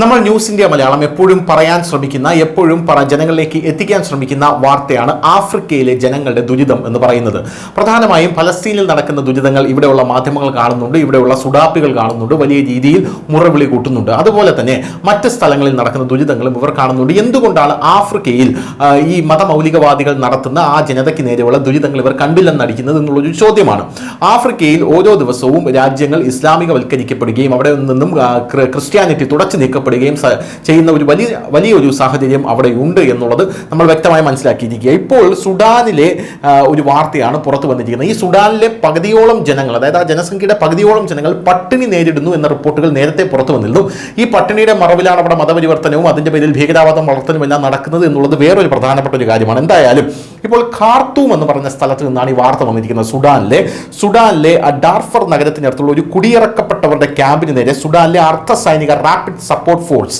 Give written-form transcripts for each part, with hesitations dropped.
നമ്മൾ news India Malayalam എപ്പോഴും പറയാൻ ശ്രമിക്കുന്ന ജനങ്ങളിലേക്ക് എത്തിക്കാൻ ശ്രമിക്കുന്ന വാർത്തയാണ് ആഫ്രിക്കയിലെ ജനങ്ങളുടെ ദുരിതം എന്ന് പറയുന്നത്. പ്രധാനമായും ഫലസ്തീനിൽ നടക്കുന്ന ദുരിതങ്ങൾ ഇവിടെയുള്ള മാധ്യമങ്ങൾ കാണുന്നുണ്ട്, ഇവിടെയുള്ള സുഡാപ്പികൾ കാണുന്നുണ്ട്, വലിയ രീതിയിൽ മുറവിളി കൂട്ടുന്നുണ്ട്. അതുപോലെ തന്നെ മറ്റ് സ്ഥലങ്ങളിൽ നടക്കുന്ന ദുരിതങ്ങളും ഇവർ കാണുന്നുണ്ട്. എന്തുകൊണ്ടാണ് ആഫ്രിക്കയിൽ ഈ മതമൗലികവാദികൾ നടത്തുന്ന ആ ജനതയ്ക്ക് നേരെയുള്ള ദുരിതങ്ങൾ ഇവർ കണ്ടില്ലെന്നടിക്കുന്നത് എന്നുള്ളൊരു ചോദ്യമാണ്. ആഫ്രിക്കയിൽ ഓരോ ദിവസവും രാജ്യങ്ങൾ ഇസ്ലാമികവൽക്കരിക്കപ്പെടുകയും അവിടെ നിന്നും ക്രിസ്ത്യാനിറ്റി തുടച്ചു നീക്കപ്പെടുകയും ചെയ്യുന്ന ഒരു വലിയൊരു സാഹചര്യം അവിടെ ഉണ്ട് എന്നുള്ളത് നമ്മൾ വ്യക്തമായി മനസ്സിലാക്കിയിരിക്കുക. ഇപ്പോൾ സുഡാനിലെ ഒരു വാർത്തയാണ് പുറത്തു വന്നിരിക്കുന്നത്. ഈ സുഡാനിലെ പകുതിയോളം ജനങ്ങൾ, അതായത് ആ ജനസംഖ്യയുടെ പകുതിയോളം ജനങ്ങൾ പട്ടിണി നേരിടുന്നു എന്ന റിപ്പോർട്ടുകൾ നേരത്തെ പുറത്തു വന്നിരുന്നു. ഈ പട്ടിണിയുടെ മറവിലാണ് അവിടെ മതപരിവർത്തനവും അതിന്റെ പേരിൽ ഭീകരവാദം വളർത്തലും എല്ലാം നടക്കുന്നത് എന്നുള്ളത് വേറൊരു പ്രധാനപ്പെട്ട ഒരു കാര്യമാണ്. എന്തായാലും ഇപ്പോൾ ഖാർത്തൂം എന്ന് പറഞ്ഞ സ്ഥലത്ത് നിന്നാണ് ഈ വാർത്ത വന്നിരിക്കുന്നത്. സുഡാനിലെ ഡാർഫർ നഗരത്തിനടുത്തുള്ള ഒരു കുടിയിറക്കപ്പെട്ടവരുടെ ക്യാമ്പിന് നേരെ സുഡാനിലെ അർദ്ധ സൈനിക റാപ്പിഡ് സപ്പോർട്ട് ഫോഴ്സ്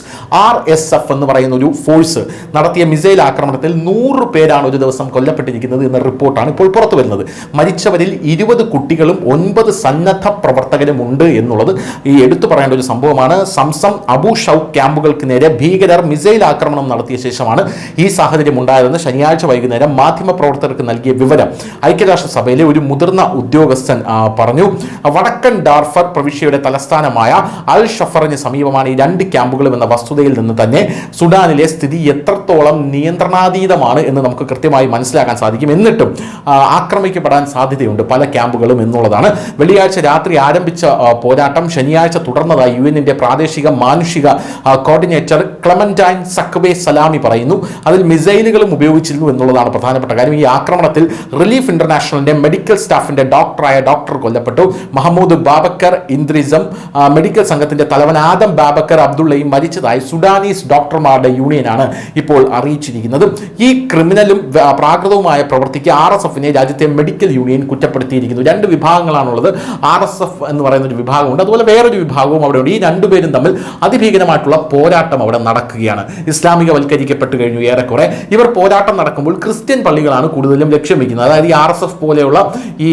RSF എന്ന് പറയുന്ന ഒരു ഫോഴ്സ് നടത്തിയ മിസൈൽ ആക്രമണത്തിൽ 100 പേരാണ് ഒരു ദിവസം കൊല്ലപ്പെട്ടിരിക്കുന്നത് എന്ന റിപ്പോർട്ടാണ് ഇപ്പോൾ പുറത്തു വരുന്നത്. മരിച്ചവരിൽ 20 കുട്ടികളും 9 സന്നദ്ധ പ്രവർത്തകരും ഉണ്ട് എന്നുള്ളത് ഈ എടുത്തു പറയേണ്ട ഒരു സംഭവമാണ്. സംസം അബു ഷൗക്ക് ക്യാമ്പുകൾക്ക് നേരെ ഭീകരർ മിസൈൽ ആക്രമണം നടത്തിയ ശേഷമാണ് ഈ സാഹചര്യം ഉണ്ടായതെന്ന് ശനിയാഴ്ച വൈകുന്നേരം മാധ്യമപ്രവർത്തകർക്ക് നൽകിയ വിവരം ഐക്യരാഷ്ട്രസഭയിലെ ഒരു മുതിർന്ന ഉദ്യോഗസ്ഥൻ പറഞ്ഞു. വടക്കൻ ഡാർഫർ പ്രവിശ്യയുടെ തലസ്ഥാനമായ അൽ ഷഫറിന് സമീപമാണ് ഈ 2 ക്യാമ്പുകളും എന്ന വസ്തുതയിൽ നിന്ന് തന്നെ സുഡാനിലെ സ്ഥിതി എത്രത്തോളം നിയന്ത്രണാതീതമാണ് എന്ന് നമുക്ക് കൃത്യമായി മനസ്സിലാക്കാൻ സാധിക്കും. എന്നിട്ടും ആക്രമിക്കപ്പെടാൻ സാധ്യതയുണ്ട് പല ക്യാമ്പുകളും എന്നുള്ളതാണ്. വെള്ളിയാഴ്ച രാത്രി ആരംഭിച്ച പോരാട്ടം ശനിയാഴ്ച തുടർന്നതായി UN-ന്റെ പ്രാദേശിക മാനുഷിക കോർഡിനേറ്റർ ക്ലെമന്റൈൻ സക്വേ സലാമി പറയുന്നു. അതിൽ മിസൈലുകളും ഉപയോഗിച്ചിരുന്നു എന്നുള്ളതാണ് പ്രധാനപ്പെട്ട കാര്യം. ഈ ആക്രമണത്തിൽ റിലീഫ് ഇന്റർനാഷണലിന്റെ മെഡിക്കൽ സ്റ്റാഫിന്റെ ഡോക്ടർ കൊല്ലപ്പെട്ടു. മഹമ്മൂദ് ബാബക്കർ ഇന്ദ്രിസം മെഡിക്കൽ സംഘത്തിന്റെ തലവൻ ആദം ബാബക്കർ അബ്ദുള്ളയും മരിച്ചതായി സുഡാനീസ് ഡോക്ടർമാരുടെ യൂണിയനാണ് ഇപ്പോൾ അറിയിച്ചിരിക്കുന്നത്. ഈ ക്രിമിനലും പ്രാകൃതവുമായ പ്രവൃത്തിക്ക് RSFനെ രാജ്യത്തെ മെഡിക്കൽ യൂണിയൻ കുറ്റപ്പെടുത്തിയിരിക്കുന്നു. 2 വിഭാഗങ്ങളാണുള്ളത്. RSF എന്ന് പറയുന്ന ഒരു വിഭാഗമുണ്ട്, അതുപോലെ വേറൊരു വിഭാഗവും അവിടെ ഉണ്ട്. ഈ 2 പേരും തമ്മിൽ അതിഭീകരമായിട്ടുള്ള പോരാട്ടം അവിടെ നടക്കുകയാണ്. ഇസ്ലാമികവൽക്കരിക്കപ്പെട്ടു കഴിഞ്ഞു ഏറെക്കുറെ. ഇവർ പോരാട്ടം നടക്കുമ്പോൾ ക്രിസ്ത്യൻ പള്ളികളാണ് കൂടുതലും ലക്ഷ്യം വയ്ക്കുന്നത്. അതായത് ഈ RSF പോലെയുള്ള ഈ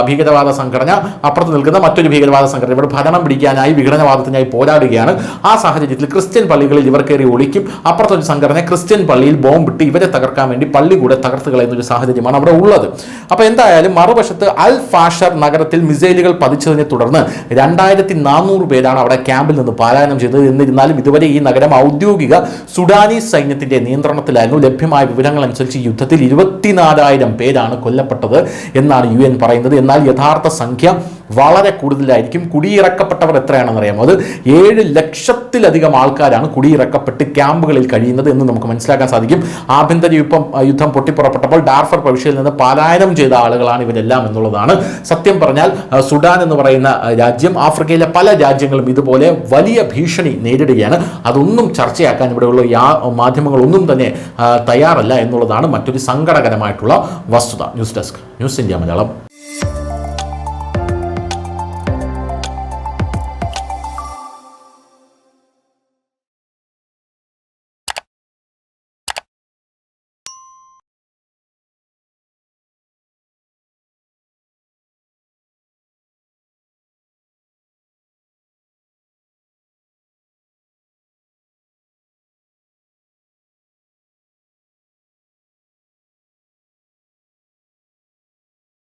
ഭീകരവാദ സംഘടന അപ്പുറത്ത് നിൽക്കുന്ന മറ്റൊരു ഭീകരവാദ സംഘടന ഇവിടെ ഭരണം പിടിക്കാനായി വിഘടനവാദത്തിനായി പോരാടുകയാണ്. ആ സാഹചര്യത്തിൽ ക്രിസ്ത്യൻ പള്ളികളിൽ ഇവർ കയറി ഒളിക്കും. അപ്പുറത്തൊരു സംഘടന ക്രിസ്ത്യൻ പള്ളിയിൽ ബോംബിട്ട് ഇവരെ തകർക്കാൻ വേണ്ടി പള്ളി കൂടെ തകർത്ത് കളയുന്ന ഒരു സാഹചര്യമാണ് അവിടെ ഉള്ളത്. അപ്പോൾ എന്തായാലും മറുവശത്ത് അൽ ഫാഷർ നഗരത്തിൽ മിസൈലുകൾ പതിച്ചതിനെ തുടർന്ന് 2400 പേരാണ് അവിടെ ക്യാമ്പിൽ നിന്ന് പലായനം ചെയ്തത്. എന്നിരുന്നാലും ഇതുവരെ ഈ നഗരം ഔദ്യോഗിക സുഡാനീസ് സൈന്യത്തിന്റെ നിയന്ത്രണത്തിലായിരുന്നു. ലഭ്യമായ വിവരങ്ങൾ അനുസരിച്ച് യുദ്ധത്തിൽ 24,000 പേരാണ് കൊല്ലപ്പെട്ടത് എന്നാണ് UN പറയുന്നത്. എന്നാൽ യഥാർത്ഥ സംഖ്യ വളരെ കൂടുതലായിരിക്കും. കുടിയിറക്കപ്പെട്ടവർ എത്രയാണെന്ന് അറിയാമോ? അത് 7 ലക്ഷത്തിലധികം ആൾക്കാരാണ് കുടിയിറക്കപ്പെട്ട് ക്യാമ്പുകളിൽ കഴിയുന്നത് എന്ന് നമുക്ക് മനസ്സിലാക്കാൻ സാധിക്കും. ആഭ്യന്തര യുദ്ധം പൊട്ടിപ്പുറപ്പെട്ടപ്പോൾ ഡാർഫർ പ്രവിശ്യയിൽ നിന്ന് പലായനം ചെയ്ത ആളുകളാണ് ഇവരെല്ലാം എന്നുള്ളതാണ്. സത്യം പറഞ്ഞാൽ സുഡാൻ എന്ന് പറയുന്ന രാജ്യം ആഫ്രിക്കയിലെ പല രാജ്യങ്ങളും ഇതുപോലെ വലിയ ഭീഷണി നേരിടുകയാണ്. അതൊന്നും ചർച്ചയാക്കാൻ ഇവിടെയുള്ള മാധ്യമങ്ങളൊന്നും തന്നെ തയ്യാറല്ല എന്നുള്ളതാണ് മറ്റൊരു സങ്കടകരമായിട്ടുള്ള വസ്തുത. News desk, news India Malayalam.